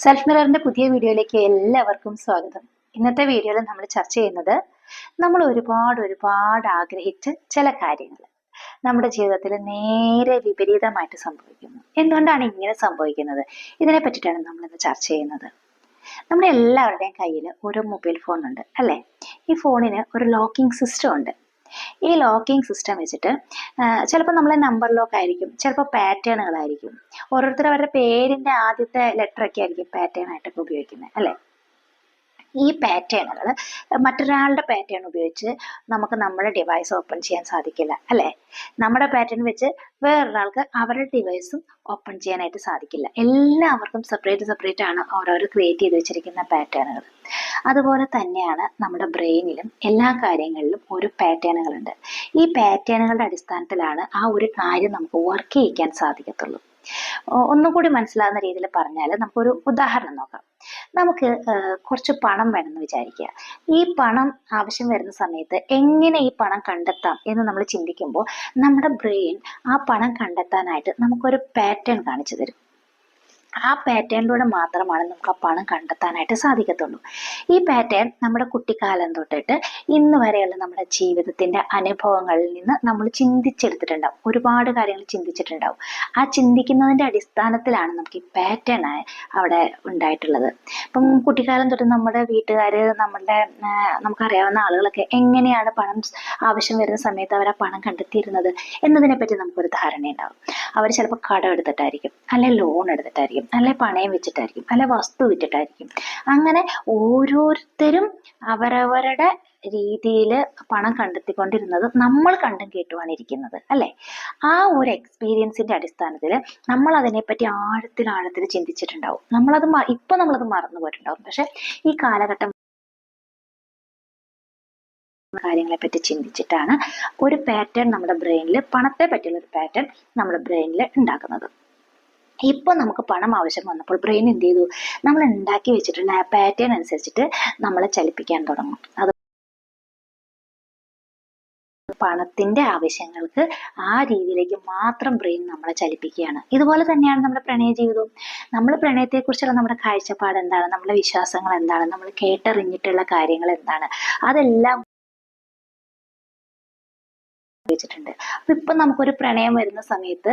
Self മിററിന്റെ പുതിയ വീഡിയോയിലേക്ക് എല്ലാവർക്കും സ്വാഗതം. ഇന്നത്തെ വീഡിയോയിൽ നമ്മൾ ചർച്ച ചെയ്യുന്നത് നമ്മൾ ഒരുപാട് ആഗ്രഹിച്ച ചില കാര്യങ്ങൾ നമ്മുടെ ജീവിതത്തിൽ നേരെ വിപരീതമായിട്ട് സംഭവിക്കുന്നു. എന്തുകൊണ്ടാണ് ഇങ്ങനെ സംഭവിക്കുന്നത്? ഇതിനെ പറ്റിയിട്ടാണ് നമ്മളിന്ന് ചർച്ച ചെയ്യുന്നത്. നമ്മുടെ എല്ലാവരുടെയും കയ്യിൽ ഒരു മൊബൈൽ ഫോൺ ഉണ്ട് അല്ലേ? ഈ ഫോണിന് ഒരു ലോക്കിംഗ് സിസ്റ്റം ഉണ്ട്. ഈ ലോക്കിംഗ് സിസ്റ്റം വെച്ചിട്ട് ചിലപ്പോൾ നമ്മളെ നമ്പർ ലോക്ക് ആയിരിക്കും, ചിലപ്പോൾ പാറ്റേണുകളായിരിക്കും. ഓരോരുത്തർ അവരുടെ പേരിൻ്റെ ആദ്യത്തെ ലെറ്ററൊക്കെ ആയിരിക്കും പാറ്റേൺ ആയിട്ടൊക്കെ ഉപയോഗിക്കുന്നത് അല്ലേ? ഈ പാറ്റേണുകൾ മറ്റൊരാളുടെ പാറ്റേൺ ഉപയോഗിച്ച് നമുക്ക് നമ്മുടെ ഡിവൈസ് ഓപ്പൺ ചെയ്യാൻ സാധിക്കില്ല അല്ലേ? നമ്മുടെ പാറ്റേൺ വെച്ച് വേറൊരാൾക്ക് അവരുടെ ഡിവൈസും ഓപ്പൺ ചെയ്യാനായിട്ട് സാധിക്കില്ല. എല്ലാവർക്കും സെപ്പറേറ്റ് ആണ് ഓരോരോ ക്രിയേറ്റ് ചെയ്ത് വെച്ചിരിക്കുന്ന പാറ്റേണുകൾ. അതുപോലെ തന്നെയാണ് നമ്മുടെ ബ്രെയിനിലും എല്ലാ കാര്യങ്ങളിലും ഒരു പാറ്റേണുകളുണ്ട്. ഈ പാറ്റേണുകളുടെ അടിസ്ഥാനത്തിലാണ് ആ ഒരു കാര്യം നമുക്ക് വർക്ക് ചെയ്യിക്കാൻ സാധിക്കത്തുള്ളൂ. ഒന്നുകൂടി മനസ്സിലാകുന്ന രീതിയിൽ പറഞ്ഞാൽ നമുക്കൊരു ഉദാഹരണം നോക്കാം. നമുക്ക് കുറച്ച് പണം വേണമെന്ന് വിചാരിക്കുക. ഈ പണം ആവശ്യം വരുന്ന സമയത്ത് എങ്ങനെ ഈ പണം കണ്ടെത്താം എന്ന് നമ്മൾ ചിന്തിക്കുമ്പോൾ നമ്മുടെ ബ്രെയിൻ ആ പണം കണ്ടെത്താനായിട്ട് നമുക്കൊരു പാറ്റേൺ കാണിച്ചു തരും. ആ പാറ്റേണിലൂടെ മാത്രമാണ് നമുക്ക് ആ പണം കണ്ടെത്താനായിട്ട് സാധിക്കത്തുള്ളൂ. ഈ പാറ്റേൺ നമ്മുടെ കുട്ടിക്കാലം തൊട്ടിട്ട് ഇന്ന് വരെയുള്ള നമ്മുടെ ജീവിതത്തിൻ്റെ അനുഭവങ്ങളിൽ നിന്ന് നമ്മൾ ചിന്തിച്ചെടുത്തിട്ടുണ്ടാവും. ഒരുപാട് കാര്യങ്ങൾ ചിന്തിച്ചിട്ടുണ്ടാവും. ആ ചിന്തിക്കുന്നതിൻ്റെ അടിസ്ഥാനത്തിലാണ് നമുക്ക് ഈ പാറ്റേൺ അവിടെ ഉണ്ടായിട്ടുള്ളത്. ഇപ്പം കുട്ടിക്കാലം തൊട്ട് നമ്മുടെ വീട്ടുകാർ, നമുക്കറിയാവുന്ന ആളുകളൊക്കെ എങ്ങനെയാണ് പണം ആവശ്യം വരുന്ന സമയത്ത് അവർ ആ പണം കണ്ടെത്തിയിരുന്നത് എന്നതിനെപ്പറ്റി നമുക്കൊരു ധാരണയുണ്ടാവും. അവർ ചിലപ്പോൾ കടം എടുത്തിട്ടായിരിക്കും, അല്ലെ ലോൺ എടുത്തിട്ടായിരിക്കും, അല്ലെ പണയം വെച്ചിട്ടായിരിക്കും, അല്ലെ വസ്തു വിറ്റിട്ടായിരിക്കും. അങ്ങനെ ഓരോരുത്തരും അവരവരുടെ രീതിയിൽ പണം കണ്ടെത്തിക്കൊണ്ടിരുന്നത് നമ്മൾ കണ്ടും കേട്ടുമാണ് ഇരിക്കുന്നത് അല്ലേ? ആ ഒരു എക്സ്പീരിയൻസിന്റെ അടിസ്ഥാനത്തിൽ നമ്മൾ അതിനെപ്പറ്റി ആഴത്തിൽ ചിന്തിച്ചിട്ടുണ്ടാവും. നമ്മളത് മറന്നു പോയിട്ടുണ്ടാവും. പക്ഷെ ഈ കാലഘട്ടം കാര്യങ്ങളെ പറ്റി ചിന്തിച്ചിട്ടാണ് ഒരു പാറ്റേൺ നമ്മുടെ ബ്രെയിനിൽ, പണത്തെ പറ്റിയുള്ള ഒരു പാറ്റേൺ നമ്മുടെ ബ്രെയിനിൽ ഉണ്ടാക്കുന്നത്. ഇപ്പോൾ നമുക്ക് പണം ആവശ്യം വന്നപ്പോൾ ബ്രെയിൻ എന്ത് ചെയ്തു? നമ്മൾ ഉണ്ടാക്കി വെച്ചിട്ടുള്ള ആ പാറ്റേൺ അനുസരിച്ചിട്ട് നമ്മളെ ചലിപ്പിക്കാൻ തുടങ്ങും. അത് പണത്തിന്റെ ആവശ്യങ്ങൾക്ക് ആ രീതിയിലേക്ക് മാത്രം ബ്രെയിൻ നമ്മളെ ചലിപ്പിക്കുകയാണ്. ഇതുപോലെ തന്നെയാണ് നമ്മുടെ പ്രണയ ജീവിതവും. നമ്മൾ പ്രണയത്തെക്കുറിച്ചുള്ള നമ്മുടെ കാഴ്ചപ്പാട് എന്താണ്, നമ്മുടെ വിശ്വാസങ്ങൾ എന്താണ്, നമ്മൾ കേട്ടറിഞ്ഞിട്ടുള്ള കാര്യങ്ങൾ എന്താണ്, അതെല്ലാം വെച്ചിട്ടുണ്ട്. അപ്പൊ ഇപ്പൊ നമുക്കൊരു പ്രണയം വരുന്ന സമയത്ത്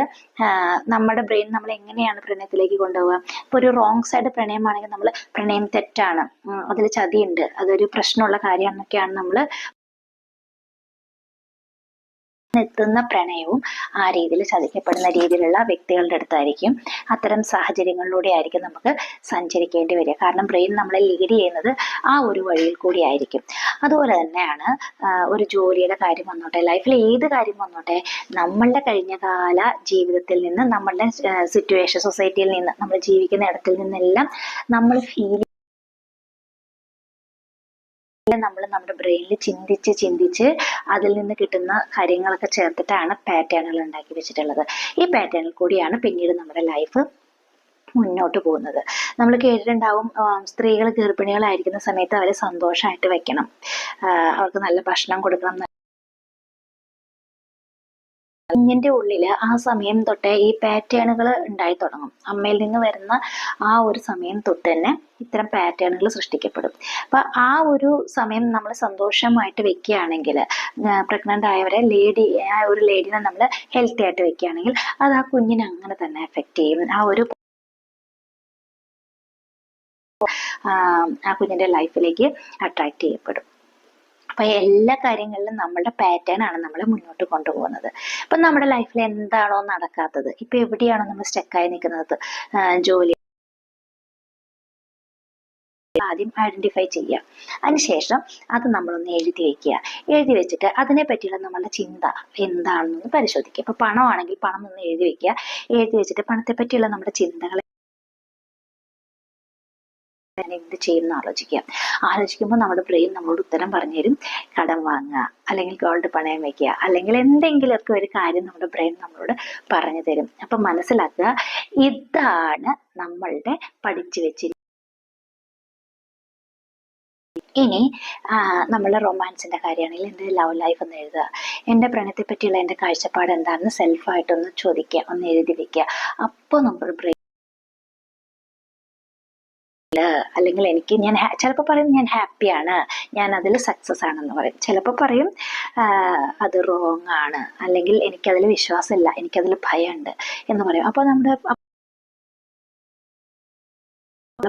നമ്മുടെ ബ്രെയിൻ നമ്മൾ എങ്ങനെയാണ് പ്രണയത്തിലേക്ക് കൊണ്ടുപോകുക? ഇപ്പൊ ഒരു റോങ് സൈഡ് പ്രണയമാണെങ്കിൽ നമ്മൾ പ്രണയം തെറ്റാണ്, അതിൽ ചതിയുണ്ട്, അതൊരു പ്രശ്നമുള്ള കാര്യമാണെന്നൊക്കെയാണ് നമ്മൾ എത്തുന്ന പ്രണയവും ആ രീതിയിൽ ചതിക്കപ്പെടുന്ന രീതിയിലുള്ള വ്യക്തികളുടെ അടുത്തായിരിക്കും. അത്തരം സാഹചര്യങ്ങളിലൂടെ ആയിരിക്കും നമുക്ക് സഞ്ചരിക്കേണ്ടി വരിക. കാരണം ബ്രെയിൻ നമ്മളെ ലീഡ് ചെയ്യുന്നത് ആ ഒരു വഴിയിൽ കൂടി ആയിരിക്കും. അതുപോലെ തന്നെയാണ് ഒരു ജോലിയുടെ കാര്യം വന്നോട്ടെ, ലൈഫിൽ ഏത് കാര്യം വന്നോട്ടെ, നമ്മളുടെ കഴിഞ്ഞകാല ജീവിതത്തിൽ നിന്ന്, നമ്മളുടെ സിറ്റുവേഷൻ, സൊസൈറ്റിയിൽ നിന്ന്, നമ്മൾ ജീവിക്കുന്ന ഇടത്തിൽ നിന്നെല്ലാം നമ്മൾ ഫീൽ നമ്മൾ നമ്മുടെ ബ്രെയിനിൽ ചിന്തിച്ച് അതിൽ നിന്ന് കിട്ടുന്ന കാര്യങ്ങളൊക്കെ ചേർത്തിട്ടാണ് പാറ്റേണുകൾ ഉണ്ടാക്കി വെച്ചിട്ടുള്ളത്. ഈ പാറ്റേണിൽ കൂടിയാണ് പിന്നീട് നമ്മുടെ ലൈഫ് മുന്നോട്ട് പോകുന്നത്. നമ്മൾ കേട്ടിട്ടുണ്ടാവും, സ്ത്രീകൾ ഗർഭിണികളായിരിക്കുന്ന സമയത്ത് അവരെ സന്തോഷമായിട്ട് വെക്കണം, അവർക്ക് നല്ല ഭക്ഷണം കൊടുക്കണം. കുഞ്ഞിന്റെ ഉള്ളിൽ ആ സമയം തൊട്ടേ ഈ പാറ്റേണുകൾ ഉണ്ടായി തുടങ്ങും. അമ്മയിൽ നിന്ന് വരുന്ന ആ ഒരു സമയം തൊട്ട് തന്നെ ഇത്തരം പാറ്റേണുകൾ സൃഷ്ടിക്കപ്പെടും. അപ്പൊ ആ ഒരു സമയം നമ്മൾ സന്തോഷമായിട്ട് വെക്കുകയാണെങ്കിൽ, പ്രഗ്നന്റ് ആയവരെ ആ ഒരു ലേഡിനെ നമ്മൾ ഹെൽത്തി ആയിട്ട് വെക്കുകയാണെങ്കിൽ അത് ആ കുഞ്ഞിനെ അങ്ങനെ തന്നെ എഫക്റ്റ് ചെയ്യും. ആ കുഞ്ഞിന്റെ ലൈഫിലേക്ക് അട്രാക്ട് ചെയ്യപ്പെടും. അപ്പൊ എല്ലാ കാര്യങ്ങളിലും നമ്മളുടെ പാറ്റേൺ ആണ് നമ്മളെ മുന്നോട്ട് കൊണ്ടുപോകുന്നത്. ഇപ്പൊ നമ്മുടെ ലൈഫിൽ എന്താണോ നടക്കാത്തത്, ഇപ്പൊ എവിടെയാണോ നമ്മൾ സ്റ്റക്കായി നിൽക്കുന്നത്, ജോലി ആദ്യം ഐഡന്റിഫൈ ചെയ്യുക. അതിനുശേഷം അത് നമ്മളൊന്ന് എഴുതി വെച്ചിട്ട് അതിനെ പറ്റിയുള്ള നമ്മളുടെ ചിന്ത എന്താണെന്നൊന്ന് പരിശോധിക്കുക. ഇപ്പൊ പണമാണെങ്കിൽ പണം ഒന്ന് എഴുതി വെക്കുക. എഴുതി വെച്ചിട്ട് പണത്തെ പറ്റിയുള്ള നമ്മുടെ ചിന്തകൾ എന്ത് ചെയ്യുന്ന ആലോചിക്കുമ്പോൾ നമ്മുടെ ബ്രെയിൻ നമ്മളോട് ഉത്തരം പറഞ്ഞുതരും. കടം വാങ്ങുക, അല്ലെങ്കിൽ ഗോൾഡ് പണയം വെക്കുക, അല്ലെങ്കിൽ എന്തെങ്കിലുമൊക്കെ ഒരു കാര്യം നമ്മുടെ ബ്രെയിൻ നമ്മളോട് പറഞ്ഞു തരും. അപ്പൊ മനസ്സിലാക്കുക, ഇതാണ് നമ്മളുടെ പഠിച്ചു വെച്ചിരിക്കുന്നത്. ഇനി നമ്മളുടെ റൊമാൻസിന്റെ കാര്യമാണെങ്കിൽ എൻ്റെ ലവ് ലൈഫ് ഒന്ന് എഴുതുക. എൻ്റെ പ്രണയത്തെ പറ്റിയുള്ള എൻ്റെ കാഴ്ചപ്പാട് എന്താണെന്ന് സെൽഫായിട്ടൊന്ന് ചോദിക്കുക, ഒന്ന് എഴുതി വെക്കുക. അപ്പോൾ നമ്മുടെ ബ്രെയിൻ അല്ലെങ്കിൽ ഞാൻ ചിലപ്പോൾ പറയും ഞാൻ ഹാപ്പിയാണ്, ഞാൻ അതിൽ സക്സസ് ആണെന്ന് പറയും. ചിലപ്പോൾ പറയും അത് റോങ് ആണ്, അല്ലെങ്കിൽ എനിക്കതിൽ വിശ്വാസമില്ല, എനിക്കതിൽ ഭയമുണ്ട് എന്ന് പറയും. അപ്പോൾ നമ്മുടെ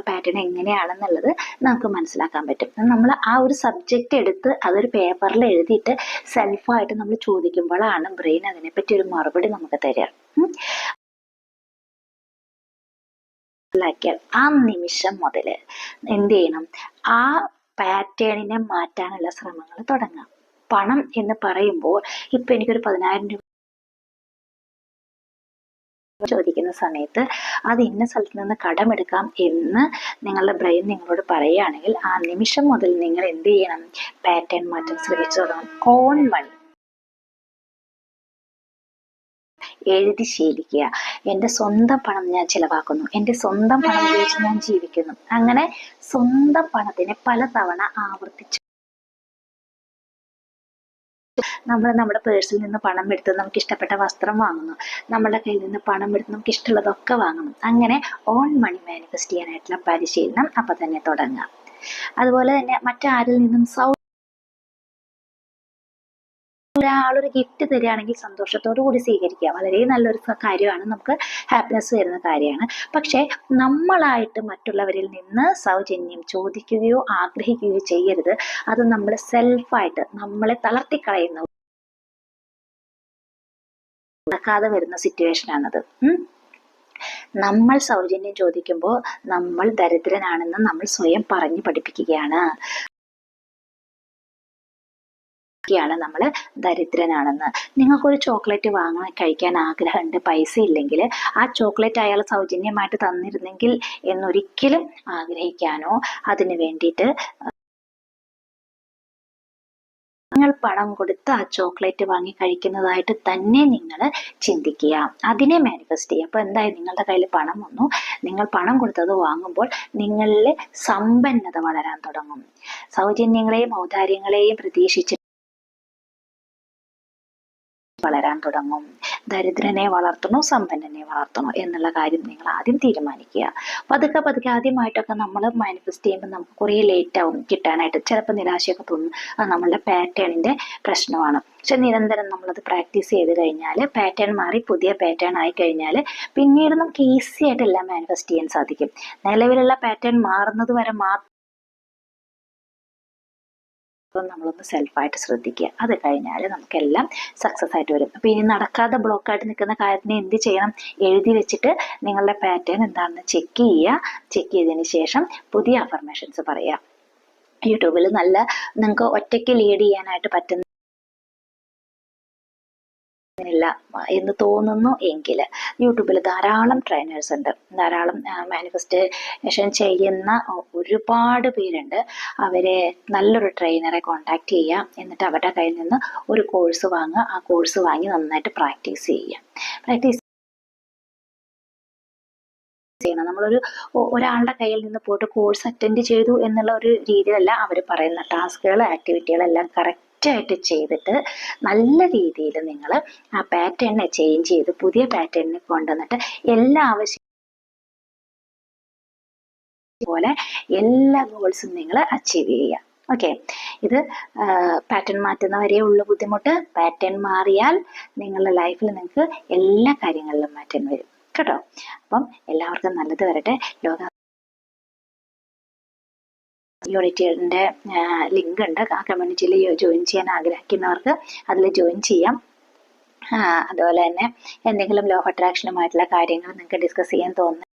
പാറ്റേൺ എങ്ങനെയാണെന്നുള്ളത് നമുക്ക് മനസ്സിലാക്കാൻ പറ്റും. നമ്മൾ ആ ഒരു സബ്ജക്റ്റ് എടുത്ത് അതൊരു പേപ്പറിൽ എഴുതിയിട്ട് സെൽഫായിട്ട് നമ്മൾ ചോദിക്കുമ്പോഴാണ് ബ്രെയിൻ അതിനെപ്പറ്റി ഒരു മറുപടി നമുക്ക് തരിക. ആ നിമിഷം മുതൽ എന്ത് ചെയ്യണം? ആ പാറ്റേണിനെ മാറ്റാനുള്ള ശ്രമങ്ങൾ തുടങ്ങാം. പണം എന്ന് പറയുമ്പോൾ ഇപ്പൊ എനിക്കൊരു 10,000 രൂപ ചോദിക്കുന്ന സമയത്ത് അത് ഇന്ന സ്ഥലത്ത് നിന്ന് കടമെടുക്കാം എന്ന് നിങ്ങളുടെ ബ്രെയിൻ നിങ്ങളോട് പറയുകയാണെങ്കിൽ ആ നിമിഷം മുതൽ നിങ്ങൾ എന്ത് ചെയ്യണം? പാറ്റേൺ മാറ്റം ശ്രമിച്ചു തുടങ്ങണം. ഓൺ മണി എഴുതി ശീലിക്കുക. എൻ്റെ സ്വന്തം പണം ഞാൻ ചിലവാക്കുന്നു, എൻ്റെ സ്വന്തം പണം ഉപയോഗിച്ച് ഞാൻ ജീവിക്കുന്നു. അങ്ങനെ സ്വന്തം പണത്തിനെ പലതവണ ആവർത്തിച്ചു നമ്മൾ നമ്മുടെ പേഴ്സിൽ നിന്ന് പണം എടുത്ത് നമുക്ക് ഇഷ്ടപ്പെട്ട വസ്ത്രം വാങ്ങുന്നു, നമ്മുടെ കയ്യിൽ നിന്ന് പണം എടുത്ത് നമുക്ക് ഇഷ്ടമുള്ളതൊക്കെ വാങ്ങണം. അങ്ങനെ ഓൺ മണി മാനിഫെസ്റ്റ് ചെയ്യാനായിട്ടുള്ള പരിശീലനം അപ്പം തന്നെ തുടങ്ങാം. അതുപോലെ തന്നെ മറ്റാരിൽ നിന്നും ഒരാളൊരു ഗിഫ്റ്റ് തരികയാണെങ്കിൽ സന്തോഷത്തോടു കൂടി സ്വീകരിക്കുക. വളരെ നല്ലൊരു കാര്യമാണ്, നമുക്ക് ഹാപ്പിനെസ് വരുന്ന കാര്യമാണ്. പക്ഷേ നമ്മളായിട്ട് മറ്റുള്ളവരിൽ നിന്ന് സൗജന്യം ചോദിക്കുകയോ ആഗ്രഹിക്കുകയോ ചെയ്യരുത്. അത് നമ്മൾ സെൽഫായിട്ട് നമ്മളെ തളർത്തിക്കളയുന്ന നടക്കാതെ വരുന്ന സിറ്റുവേഷനാണത്. നമ്മൾ സൗജന്യം ചോദിക്കുമ്പോൾ നമ്മൾ ദരിദ്രനാണെന്ന് നമ്മൾ സ്വയം പറഞ്ഞു പഠിപ്പിക്കുകയാണ്. നമ്മൾ ദരിദ്രനാണെന്ന്. നിങ്ങൾക്കൊരു ചോക്ലേറ്റ് കഴിക്കാൻ ആഗ്രഹമുണ്ട്, പൈസ ഇല്ലെങ്കിൽ ആ ചോക്ലേറ്റ് അയാൾ സൗജന്യമായിട്ട് തന്നിരുന്നെങ്കിൽ എന്നൊരിക്കലും ആഗ്രഹിക്കാനോ അതിന് വേണ്ടിയിട്ട് നിങ്ങൾ പണം കൊടുത്ത് ആ ചോക്ലേറ്റ് വാങ്ങി കഴിക്കുന്നതായിട്ട് തന്നെ നിങ്ങൾ ചിന്തിക്കുക, അതിനെ മാനിഫെസ്റ്റ് ചെയ്യുക. അപ്പോൾ എന്തായാലും നിങ്ങളുടെ കയ്യിൽ പണം വന്നു, നിങ്ങൾ പണം കൊടുത്തത് വാങ്ങുമ്പോൾ നിങ്ങളിൽ സമ്പന്നത വളരാൻ തുടങ്ങും. സൗജന്യങ്ങളെയും ഔദാര്യങ്ങളെയും പ്രതീക്ഷിച്ച് വളരാൻ തുടങ്ങും. ദരിദ്രനെ വളർത്തണോ സമ്പന്നനെ വളർത്തണോ എന്നുള്ള കാര്യം നിങ്ങൾ ആദ്യം തീരുമാനിക്കുക. പതുക്കെ ആദ്യമായിട്ടൊക്കെ നമ്മൾ മാനിഫെസ്റ്റ് ചെയ്യുമ്പോൾ നമുക്ക് കുറേ ലേറ്റ് ആവും കിട്ടാനായിട്ട്. ചിലപ്പോൾ നിരാശയൊക്കെ തോന്നും. അത് നമ്മളുടെ പാറ്റേണിന്റെ പ്രശ്നമാണ്. പക്ഷെ നിരന്തരം നമ്മളത് പ്രാക്ടീസ് ചെയ്ത് കഴിഞ്ഞാൽ പാറ്റേൺ മാറി പുതിയ പാറ്റേൺ ആയി കഴിഞ്ഞാൽ പിന്നീട് നമുക്ക് ഈസി ആയിട്ട് എല്ലാം മാനിഫെസ്റ്റ് ചെയ്യാൻ സാധിക്കും. നിലവിലുള്ള പാറ്റേൺ മാറുന്നത് വരെ മാത്രം നമ്മളൊന്ന് സെൽഫായിട്ട് ശ്രദ്ധിക്കുക. അത് കഴിഞ്ഞാൽ നമുക്കെല്ലാം സക്സസ് ആയിട്ട് വരും. അപ്പോൾ ഇനി നടക്കാതെ ബ്ലോക്കായിട്ട് നിൽക്കുന്ന കാര്യത്തിന് എന്ത് ചെയ്യണം? എഴുതി വെച്ചിട്ട് നിങ്ങളുടെ പാറ്റേൺ എന്താണെന്ന് ചെക്ക് ചെയ്യുക. ചെക്ക് ചെയ്തതിന് ശേഷം പുതിയ അഫർമേഷൻസ് പറയുക. യൂട്യൂബിൽ നിങ്ങൾക്ക് ഒറ്റയ്ക്ക് ലീഡ് ചെയ്യാനായിട്ട് പറ്റുന്ന എന്ന് തോന്നുന്നു എങ്കിൽ യൂട്യൂബിൽ ധാരാളം ട്രെയിനേഴ്സ് ഉണ്ട്, ധാരാളം മാനിഫെസ്റ്റേഷൻ ചെയ്യുന്ന ഒരുപാട് പേരുണ്ട്. അവരെ നല്ലൊരു ട്രെയിനറെ കോണ്ടാക്ട് ചെയ്യുക. എന്നിട്ട് അവരുടെ കയ്യിൽ നിന്ന് ഒരു കോഴ്സ് വാങ്ങുക. ആ കോഴ്സ് വാങ്ങി നന്നായിട്ട് പ്രാക്ടീസ് ചെയ്യുക. പ്രാക്ടീസ് ചെയ്യണം. ഒരാളുടെ കയ്യിൽ നിന്ന് പോയിട്ട് കോഴ്സ് അറ്റൻഡ് ചെയ്തു എന്നുള്ള ഒരു രീതിയിലല്ല അവർ പറയുന്ന ടാസ്കുകൾ ആക്ടിവിറ്റികളെല്ലാം കറക്റ്റായിട്ട് ചെയ്തിട്ട് നല്ല രീതിയിൽ നിങ്ങൾ ആ പാറ്റേണിനെ ചേഞ്ച് ചെയ്ത് പുതിയ പാറ്റേണിനെ കൊണ്ടുവന്നിട്ട് എല്ലാ പോലെ എല്ലാ ഗോൾസും നിങ്ങൾ അച്ചീവ് ചെയ്യുക. ഓക്കെ, ഇത് പാറ്റേൺ മാറ്റുന്നവരേ ഉള്ള ബുദ്ധിമുട്ട്. പാറ്റേൺ മാറിയാൽ നിങ്ങളുടെ ലൈഫിൽ നിങ്ങൾക്ക് എല്ലാ കാര്യങ്ങളിലും മാറ്റം വരും കേട്ടോ. അപ്പം എല്ലാവർക്കും നല്ലത് വരട്ടെ. യൂണിറ്റിയുടെ ലിങ്ക് ഉണ്ട്. ആ കമ്മ്യൂണിറ്റിയിൽ ജോയിൻ ചെയ്യാൻ ആഗ്രഹിക്കുന്നവർക്ക് അതിൽ ജോയിൻ ചെയ്യാം. അതുപോലെ തന്നെ എന്തെങ്കിലും ലോ ഓഫ് അട്രാക്ഷനുമായിട്ടുള്ള കാര്യങ്ങൾ നിങ്ങൾക്ക് ഡിസ്കസ് ചെയ്യാൻ തോന്നുന്നു